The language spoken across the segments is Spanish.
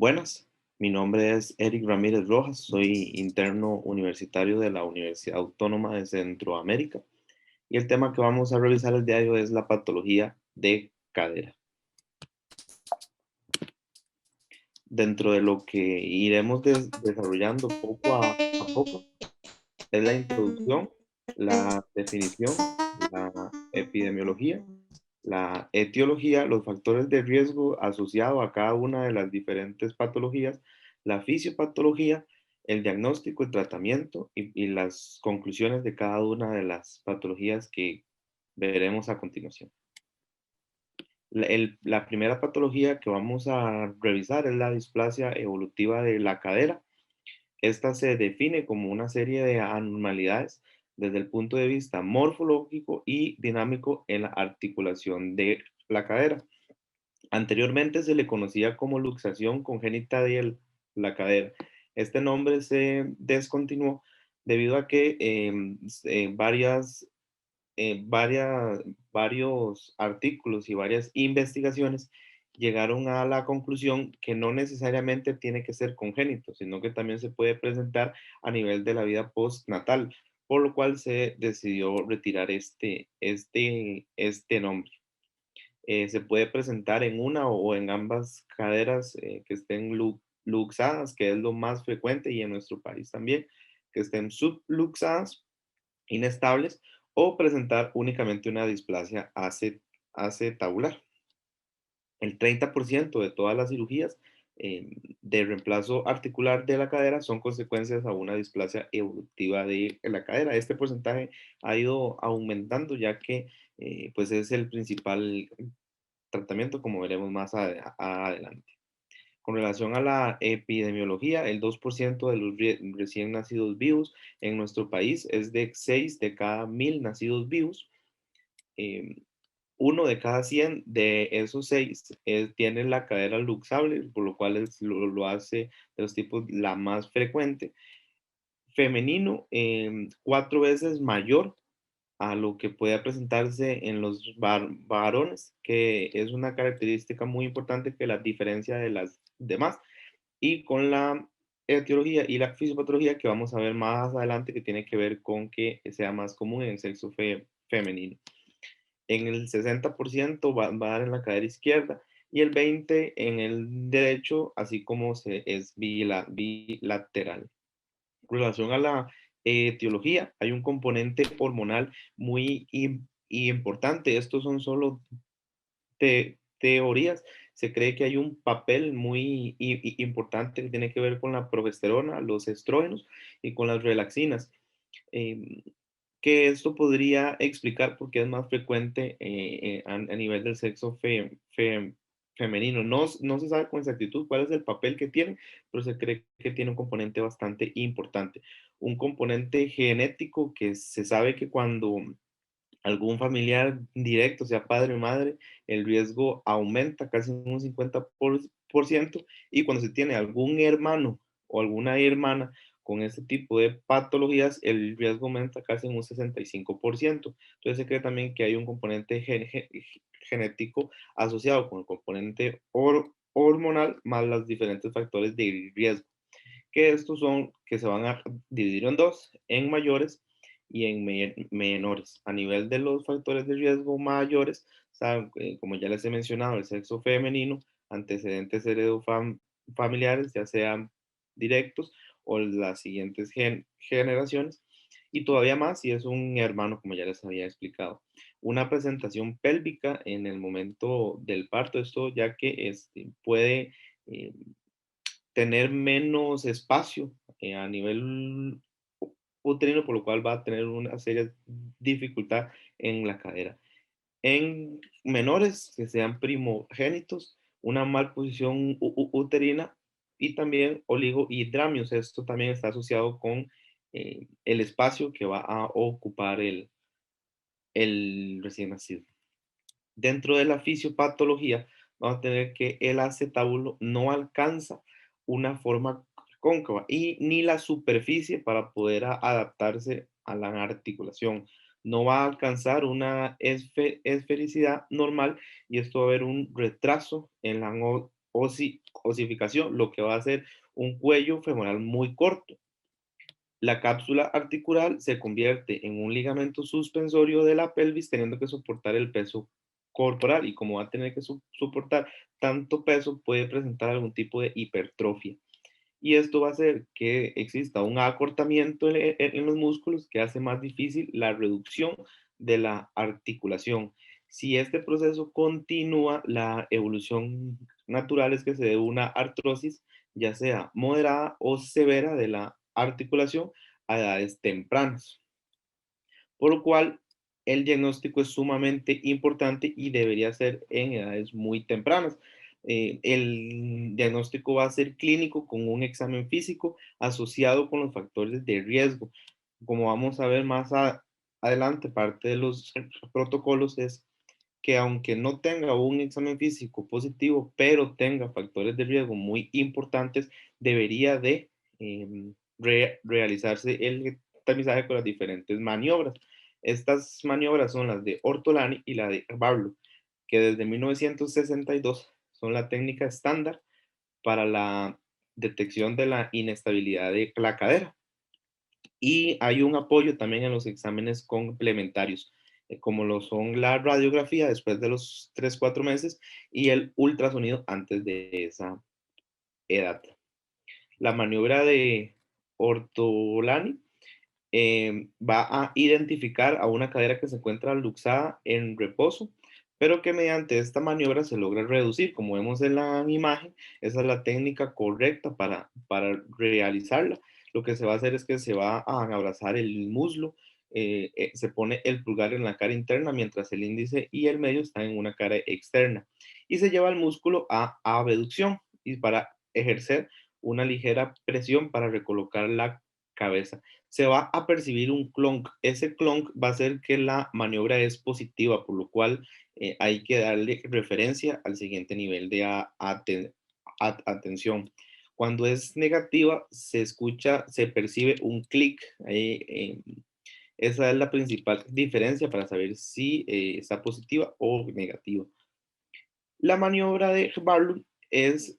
Buenas, mi nombre es Eric Ramírez Rojas, soy interno universitario de la Universidad Autónoma de Centroamérica y el tema que vamos a revisar el día de hoy es la patología de cadera. Dentro de lo que iremos desarrollando poco a poco es la introducción, la definición, la epidemiología, la etiología, los factores de riesgo asociados a cada una de las diferentes patologías, la fisiopatología, el diagnóstico, el tratamiento y las conclusiones de cada una de las patologías que veremos a continuación. La primera patología que vamos a revisar es la displasia evolutiva de la cadera. Esta se define como una serie de anormalidades desde el punto de vista morfológico y dinámico en la articulación de la cadera. Anteriormente se le conocía como luxación congénita de la cadera. Este nombre se descontinuó debido a que varios artículos y varias investigaciones llegaron a la conclusión que no necesariamente tiene que ser congénito, sino que también se puede presentar a nivel de la vida postnatal, por lo cual se decidió retirar este nombre. Se puede presentar en una o en ambas caderas que estén luxadas, que es lo más frecuente, y en nuestro país también, que estén subluxadas, inestables, o presentar únicamente una displasia acetabular. El 30% de todas las cirugías de reemplazo articular de la cadera son consecuencias a una displasia evolutiva de la cadera. Este porcentaje ha ido aumentando ya que pues es el principal tratamiento, como veremos más adelante. Con relación a la epidemiología, el 2% de los recién nacidos vivos en nuestro país es de 6 de cada 1000 nacidos vivos. Eh, Uno de cada 100 de esos 6 tiene la cadera luxable, por lo cual lo hace de los tipos la más frecuente. Femenino, 4 veces mayor a lo que puede presentarse en los varones, que es una característica muy importante que la diferencia de las demás. Y con la etiología y la fisiopatología que vamos a ver más adelante, que tiene que ver con que sea más común en el sexo femenino. En el 60% va a dar en la cadera izquierda y el 20% en el derecho, así como es bilateral. Con relación a la etiología, hay un componente hormonal muy importante. Estos son solo teorías. Se cree que hay un papel muy importante que tiene que ver con la progesterona, los estrógenos y con las relaxinas. Em, que esto podría explicar por qué es más frecuente a nivel del sexo femenino. No se sabe con exactitud cuál es el papel que tiene, pero se cree que tiene un componente bastante importante. Un componente genético que se sabe que cuando algún familiar directo, sea padre o madre, el riesgo aumenta casi un 50%, y cuando se tiene algún hermano o alguna hermana con este tipo de patologías, el riesgo aumenta casi en un 65%. Entonces se cree también que hay un componente genético asociado con el componente hormonal más los diferentes factores de riesgo, que estos son que se van a dividir en dos, en mayores y en menores. A nivel de los factores de riesgo mayores, saben, como ya les he mencionado, el sexo femenino, antecedentes familiares, ya sean directos o las siguientes generaciones, y todavía más si es un hermano, como ya les había explicado. Una presentación pélvica en el momento del parto, esto ya que puede eh, tener menos espacio a nivel uterino, por lo cual va a tener una seria dificultad en la cadera. En menores que sean primogénitos, una malposición uterina y también oligohidramios. Esto también está asociado con el espacio que va a ocupar el recién nacido. Dentro de la fisiopatología, vamos a tener que el acetábulo no alcanza una forma cóncava y ni la superficie para poder adaptarse a la articulación. No va a alcanzar una esfericidad normal, y esto va a haber un retraso en la osificación, lo que va a hacer un cuello femoral muy corto. La cápsula articular se convierte en un ligamento suspensorio de la pelvis, teniendo que soportar el peso corporal y como va a tener que soportar tanto peso, puede presentar algún tipo de hipertrofia. Y esto va a hacer que exista un acortamiento en los músculos que hace más difícil la reducción de la articulación. Si este proceso continúa, la evolución natural es que se dé una artrosis, ya sea moderada o severa de la articulación a edades tempranas. Por lo cual, el diagnóstico es sumamente importante y debería ser en edades muy tempranas. El diagnóstico va a ser clínico con un examen físico asociado con los factores de riesgo. Como vamos a ver más adelante, parte de los protocolos es que aunque no tenga un examen físico positivo, pero tenga factores de riesgo muy importantes, debería de realizarse el tamizaje con las diferentes maniobras. Estas maniobras son las de Ortolani y la de Barlow, que desde 1962 son la técnica estándar para la detección de la inestabilidad de la cadera. Y hay un apoyo también en los exámenes complementarios, como lo son la radiografía después de los 3 4 meses y el ultrasonido antes de esa edad. La maniobra de Ortolani va a identificar a una cadera que se encuentra luxada en reposo, pero que mediante esta maniobra se logra reducir. Como vemos en la imagen, esa es la técnica correcta para realizarla. Lo que se va a hacer es que se va a abrazar el muslo, se pone el pulgar en la cara interna mientras el índice y el medio están en una cara externa y se lleva el músculo a abducción y para ejercer una ligera presión para recolocar la cabeza se va a percibir un clonk. Ese clonk va a hacer que la maniobra es positiva, por lo cual hay que darle referencia al siguiente nivel de atención. Cuando es negativa, se escucha, se percibe un clic. Esa es la principal diferencia para saber si está positiva o negativa. La maniobra de Barlow es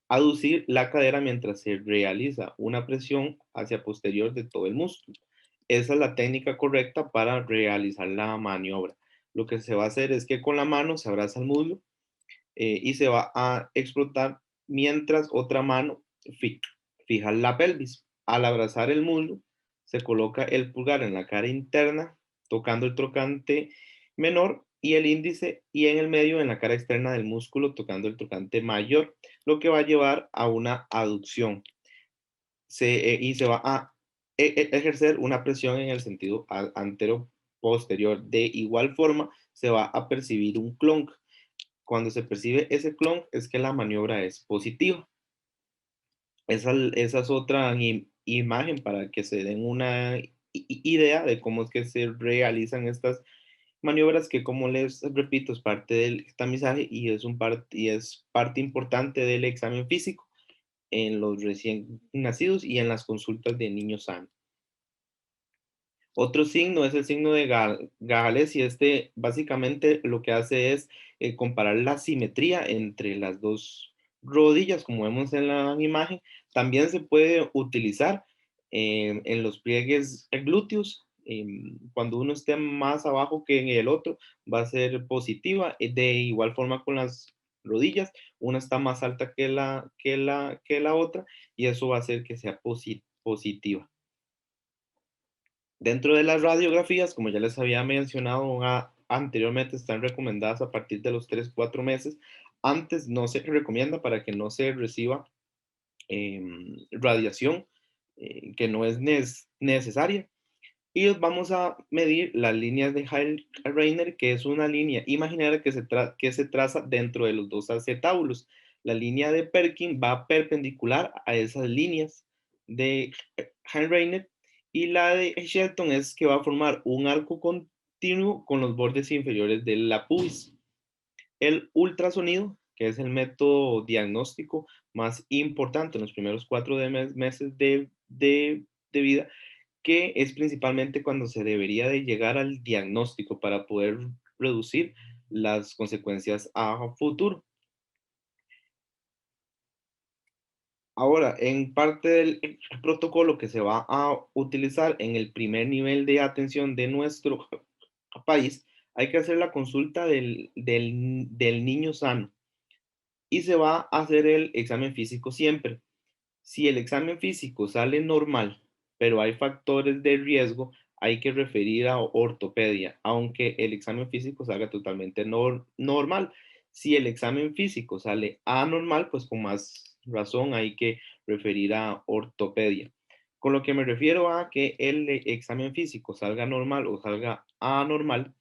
aducir la cadera mientras se realiza una presión hacia posterior de todo el músculo. Esa es la técnica correcta para realizar la maniobra. Lo que se va a hacer es que con la mano se abraza el muslo y se va a explotar mientras otra mano fi- fija la pelvis. Al abrazar el muslo, se coloca el pulgar en la cara interna, tocando el trocante menor y el índice y en el medio en la cara externa del músculo, tocando el trocante mayor, lo que va a llevar a una aducción. Y se va a ejercer una presión en el sentido antero posterior. De igual forma, se va a percibir un clonk. Cuando se percibe ese clon es que la maniobra es positiva. Esa es otra imagen para que se den una idea de cómo es que se realizan estas maniobras que, como les repito, es parte del tamizaje y es parte importante del examen físico en los recién nacidos y en las consultas de niños sanos. Otro signo es el signo de Gales y este básicamente lo que hace es comparar la simetría entre las dos rodillas, como vemos en la imagen. También se puede utilizar en los pliegues glúteos. Cuando uno esté más abajo que en el otro, va a ser positiva. De igual forma con las rodillas, una está más alta que la otra y eso va a hacer que sea positiva. Dentro de las radiografías, como ya les había mencionado anteriormente, están recomendadas a partir de los 3 4 meses. Antes no se recomienda para que no se reciba radiación que no es necesaria. Y vamos a medir las líneas de Hall-Reiner, que es una línea imaginaria que se traza dentro de los dos acetábulos. La línea de Perkin va perpendicular a esas líneas de Hall-Reiner y la de Shelton es que va a formar un arco continuo con los bordes inferiores de la pubis. El ultrasonido, que es el método diagnóstico más importante en los primeros 4 meses de vida, que es principalmente cuando se debería de llegar al diagnóstico para poder reducir las consecuencias a futuro. Ahora, en parte del protocolo que se va a utilizar en el primer nivel de atención de nuestro país, hay que hacer la consulta del niño sano y se va a hacer el examen físico siempre. Si el examen físico sale normal, pero hay factores de riesgo, hay que referir a ortopedia, aunque el examen físico salga totalmente normal. Si el examen físico sale anormal, pues con más razón hay que referir a ortopedia. Con lo que me refiero a que el examen físico salga normal o salga anormal,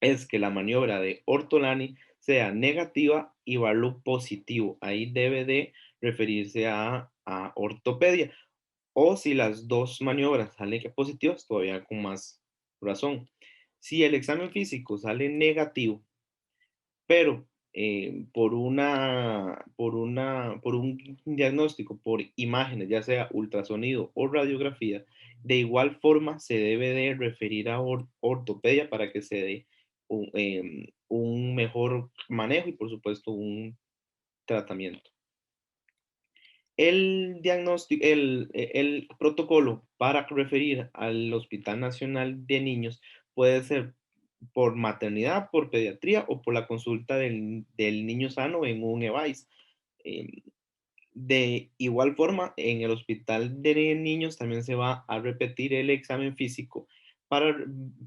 es que la maniobra de ortolani sea negativa y valor positivo. Ahí debe de referirse a ortopedia. O si las dos maniobras salen que positivas, todavía con más razón. Si el examen físico sale negativo, pero por un diagnóstico, por imágenes, ya sea ultrasonido o radiografía, de igual forma se debe de referir a ortopedia para que se dé un mejor manejo y por supuesto un tratamiento. El protocolo para referir al Hospital Nacional de Niños puede ser por maternidad, por pediatría o por la consulta del niño sano en un EVAIS. Em, de igual forma, en el Hospital de Niños también se va a repetir el examen físico para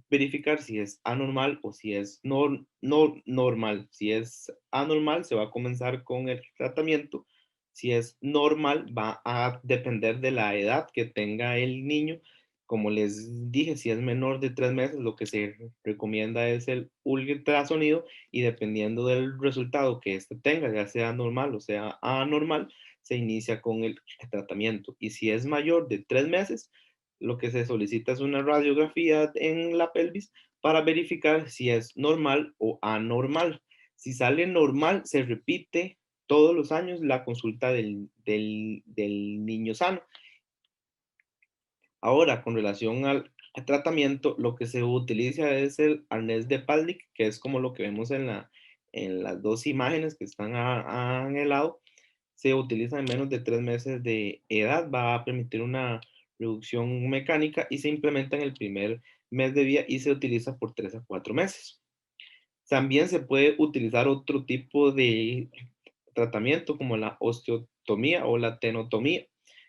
verificar si es anormal o si es normal. Si es anormal, se va a comenzar con el tratamiento. Si es normal, va a depender de la edad que tenga el niño. Como les dije, si es menor de 3 meses, lo que se recomienda es el ultrasonido y dependiendo del resultado que éste tenga, ya sea normal o sea anormal, se inicia con el tratamiento. Y si es mayor de 3 meses, lo que se solicita es una radiografía en la pelvis para verificar si es normal o anormal. Si sale normal, se repite todos los años la consulta del niño sano. Ahora, con relación al tratamiento, lo que se utiliza es el arnés de Paldic, que es como lo que vemos en las dos imágenes que están en el lado. Se utiliza en menos de 3 meses de edad, va a permitir una reducción mecánica y se implementa en el primer mes de vida y se utiliza por 3 a 4 meses. También se puede utilizar otro tipo de tratamiento como la osteotomía o la tenotomía,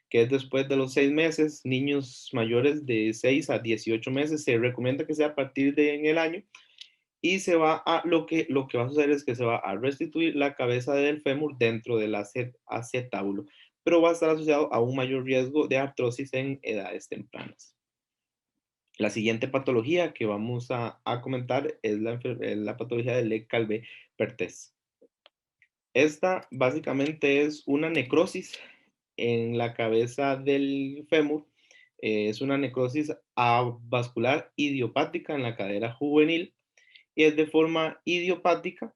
que es después de los 6 meses. Niños mayores de 6 a 18 meses se recomienda que sea a partir de en el año y lo que va a suceder es que se va a restituir la cabeza del fémur dentro del acetábulo, pero va a estar asociado a un mayor riesgo de artrosis en edades tempranas. La siguiente patología que vamos a comentar es la patología de Leckalve-Perthes. Esta básicamente es una necrosis en la cabeza del fémur. Es una necrosis avascular idiopática en la cadera juvenil y es de forma idiopática,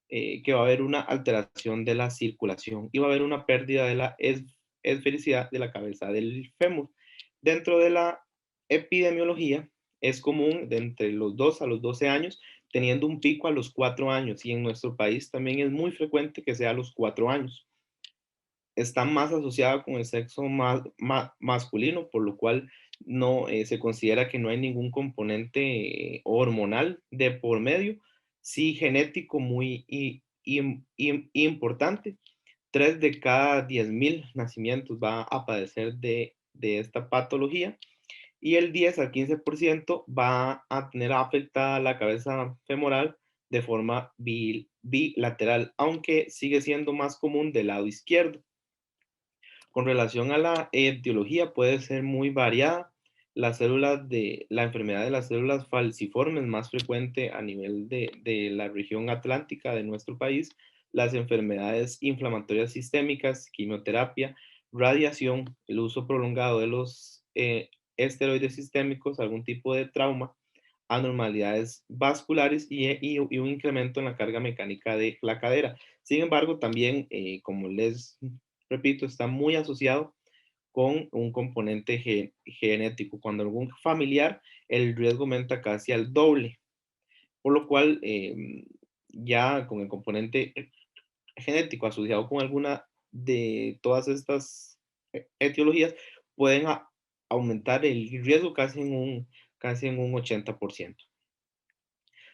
que va a haber una alteración de la circulación y va a haber una pérdida de la esfericidad de la cabeza del fémur. Dentro de la epidemiología es común de entre los 2 a los 12 años, teniendo un pico a los 4 años y en nuestro país también es muy frecuente que sea a los 4 años. Está más asociada con el sexo masculino, por lo cual no se considera que no hay ningún componente hormonal de por medio, sí genético muy importante. 3 de cada 10.000 nacimientos va a padecer de esta patología y el 10 al 15% va a tener afectada la cabeza femoral de forma bilateral, aunque sigue siendo más común del lado izquierdo. Con relación a la etiología, puede ser muy variada. La enfermedad de las células falciformes más frecuente a nivel de la región atlántica de nuestro país, las enfermedades inflamatorias sistémicas, quimioterapia, radiación, el uso prolongado de los esteroides sistémicos, algún tipo de trauma, anormalidades vasculares y un incremento en la carga mecánica de la cadera. Sin embargo, también, como les repito, está muy asociado con un componente genético. Cuando algún familiar, el riesgo aumenta casi al doble, por lo cual ya con el componente genético asociado con alguna de todas estas etiologías pueden aumentar el riesgo casi en un 80%.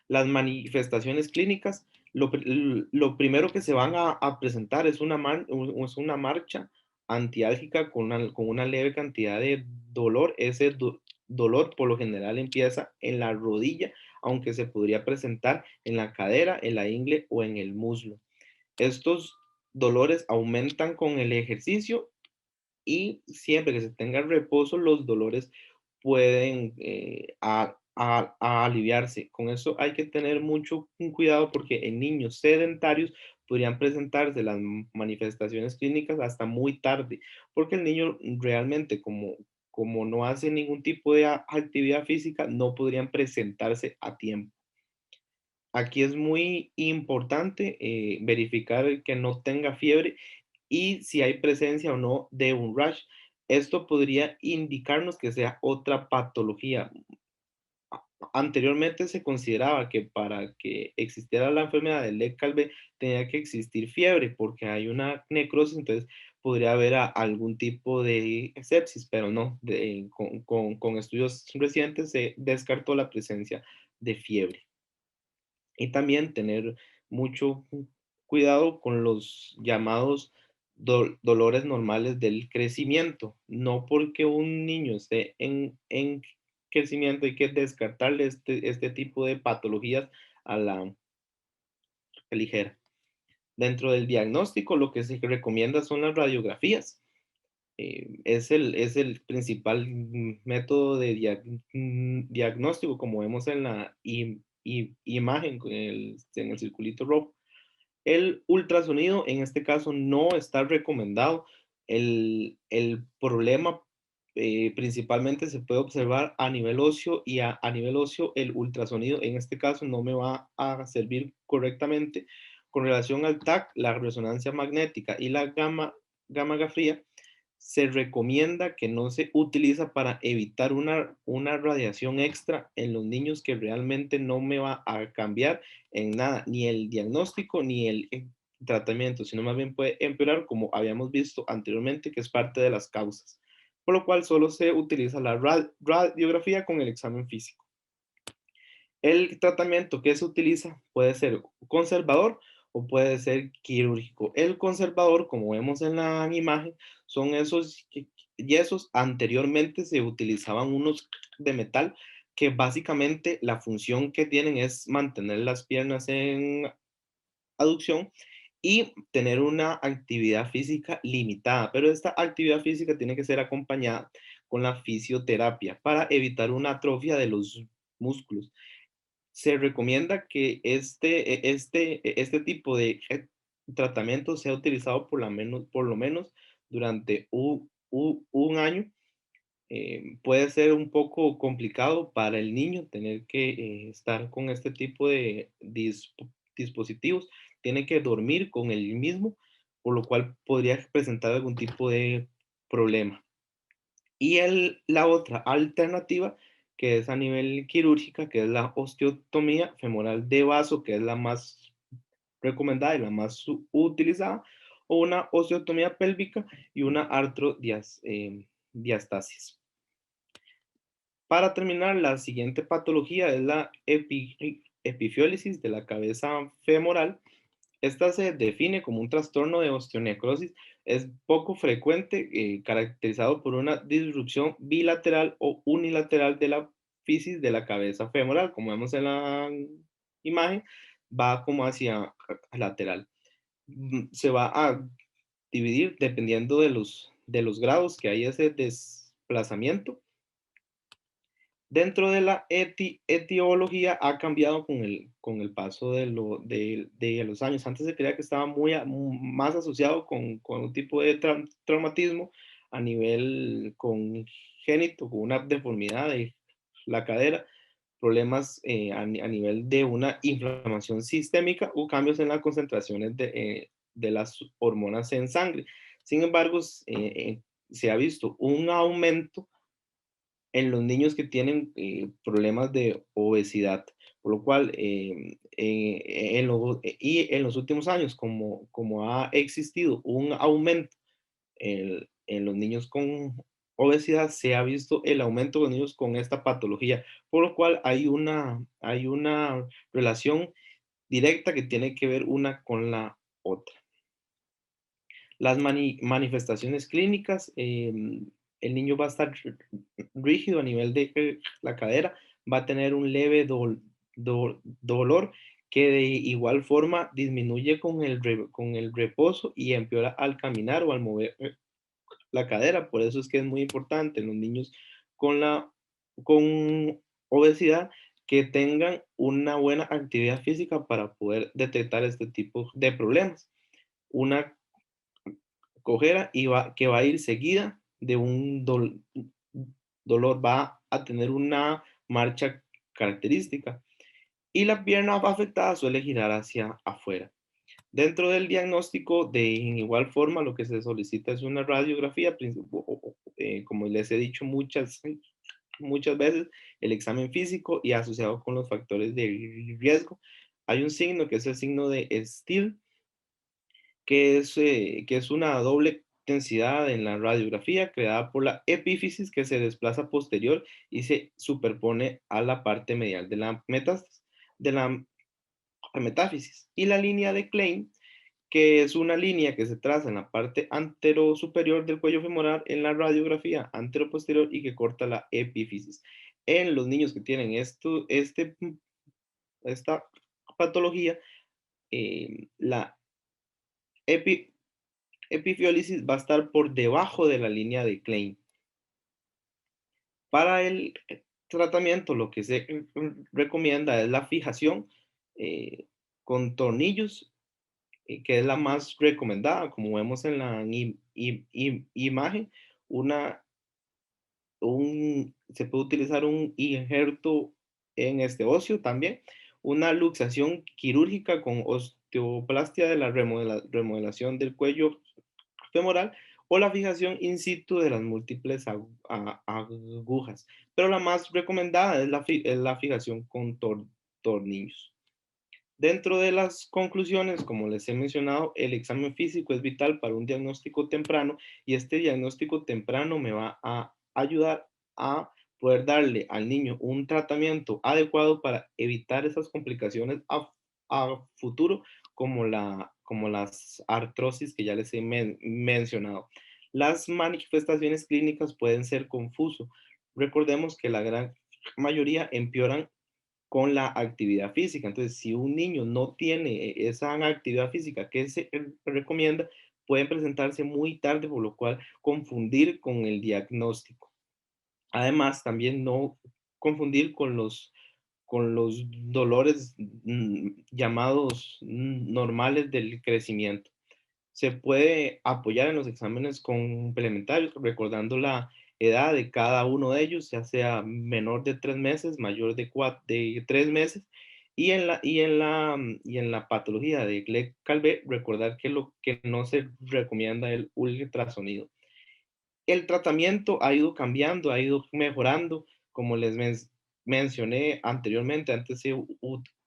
Las manifestaciones clínicas, lo primero que se van a presentar es es una marcha antiálgica con una leve cantidad de dolor. Ese dolor por lo general empieza en la rodilla, aunque se podría presentar en la cadera, en la ingle o en el muslo. Estos dolores aumentan con el ejercicio y siempre que se tenga reposo, los dolores pueden a aliviarse. Con eso hay que tener mucho cuidado porque en niños sedentarios podrían presentarse las manifestaciones clínicas hasta muy tarde, porque el niño realmente como no hace ningún tipo de actividad física, no podrían presentarse a tiempo. Aquí es muy importante verificar que no tenga fiebre y si hay presencia o no de un rash. Esto podría indicarnos que sea otra patología. Anteriormente se consideraba que para que existiera la enfermedad del Leckalbe tenía que existir fiebre porque hay una necrosis, entonces podría haber algún tipo de sepsis, pero no, con estudios recientes se descartó la presencia de fiebre. Y también tener mucho cuidado con los llamados dolores normales del crecimiento. No porque un niño esté en crecimiento hay que descartarle este tipo de patologías a la ligera. Dentro del diagnóstico, lo que se recomienda son las radiografías. Es el principal método de diagnóstico, como vemos en la imagen en el circulito rojo. El ultrasonido en este caso no está recomendado. El problema principalmente se puede observar a nivel óseo y a nivel óseo el ultrasonido en este caso no me va a servir correctamente. Con relación al TAC, la resonancia magnética y la gamma fría, se recomienda que no se utiliza para evitar una radiación extra en los niños que realmente no me va a cambiar en nada, ni el diagnóstico ni el tratamiento, sino más bien puede empeorar como habíamos visto anteriormente, que es parte de las causas. Por lo cual solo se utiliza la radiografía con el examen físico. El tratamiento que se utiliza puede ser conservador o puede ser quirúrgico. El conservador, como vemos en la imagen, son esos yesos. Anteriormente se utilizaban unos de metal que básicamente la función que tienen es mantener las piernas en aducción y tener una actividad física limitada, pero esta actividad física tiene que ser acompañada con la fisioterapia para evitar una atrofia de los músculos. Se recomienda que este tipo de tratamiento sea utilizado por lo menos durante un año. Puede ser un poco complicado para el niño tener que estar con este tipo de dispositivos. Tiene que dormir con el mismo, por lo cual podría presentar algún tipo de problema. Y la otra alternativa, que es a nivel quirúrgica, que es la osteotomía femoral de vaso, que es la más recomendada y la más utilizada, o una osteotomía pélvica y una artrodiastasis. Para terminar, la siguiente patología es la epifiólisis de la cabeza femoral. Esta se define como un trastorno de osteonecrosis. Es poco frecuente, caracterizado por una disrupción bilateral o unilateral de la fisis de la cabeza femoral. Como vemos en la imagen, va como hacia lateral. Se va a dividir dependiendo de los grados que hay ese desplazamiento. Dentro de la etiología ha cambiado con el paso de los años. Antes se creía que estaba más asociado con un tipo de traumatismo a nivel congénito, con una deformidad de la cadera, problemas a nivel de una inflamación sistémica o cambios en las concentraciones de las hormonas en sangre. Sin embargo, se ha visto un aumento en los niños que tienen problemas de obesidad, por lo cual en los últimos años, como ha existido un aumento en los niños con obesidad, se ha visto el aumento de los niños con esta patología, por lo cual hay una relación directa que tiene que ver una con la otra. Las manifestaciones clínicas, el niño va a estar rígido a nivel de la cadera, va a tener un leve dolor que de igual forma disminuye con el reposo y empeora al caminar o al mover la cadera. Por eso es que es muy importante en los niños con con obesidad que tengan una buena actividad física para poder detectar este tipo de problemas. Una cojera que va a ir seguida de un dolor, va a tener una marcha característica y la pierna afectada suele girar hacia afuera. Dentro del diagnóstico, de igual forma, lo que se solicita es una radiografía, como les he dicho muchas veces, el examen físico y asociado con los factores de riesgo. Hay un signo que es el signo de Still, que es una doble densidad en la radiografía creada por la epífisis que se desplaza posterior y se superpone a la parte medial de la metástasis, de la metáfisis. Y la línea de Klein, que es una línea que se traza en la parte anterosuperior del cuello femoral en la radiografía anteroposterior y que corta la epífisis. En los niños que tienen esta patología, la epi- epifiólisis va a estar por debajo de la línea de Klein. Para el tratamiento, lo que se recomienda es la fijación con tornillos, que es la más recomendada, como vemos en la imagen, una, se puede utilizar un injerto en este óseo también, una luxación quirúrgica con osteoplastia de la remodelación del cuello femoral o la fijación in situ de las múltiples agujas. Pero la más recomendada es es la fijación con tornillos. Dentro de las conclusiones, como les he mencionado, el examen físico es vital para un diagnóstico temprano y este diagnóstico temprano me va a ayudar a poder darle al niño un tratamiento adecuado para evitar esas complicaciones a futuro, como las artrosis que ya les he mencionado. Las manifestaciones clínicas pueden ser confusas. Recordemos que la gran mayoría empeoran con la actividad física. Entonces, si un niño no tiene esa actividad física que se recomienda, pueden presentarse muy tarde, por lo cual confundir con el diagnóstico. Además, también no confundir con los dolores llamados normales del crecimiento. Se puede apoyar en los exámenes complementarios, recordando la edad de cada uno de ellos, ya sea menor de 3 meses, mayor de 3 meses, y en la patología de Gleck-Calvé, recordar que lo que no se recomienda es el ultrasonido. El tratamiento ha ido cambiando, ha ido mejorando, como les mencioné anteriormente, antes se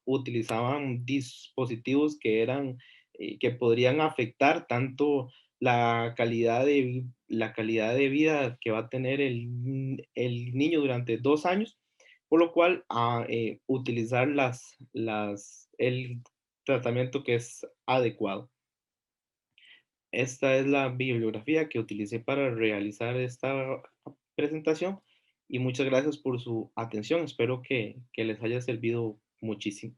utilizaban dispositivos que podrían afectar tanto la calidad de vida que va a tener el niño durante 2 años, por lo cual utilizar el tratamiento que es adecuado. Esta es la bibliografía que utilicé para realizar esta presentación y muchas gracias por su atención. Espero que les haya servido muchísimo.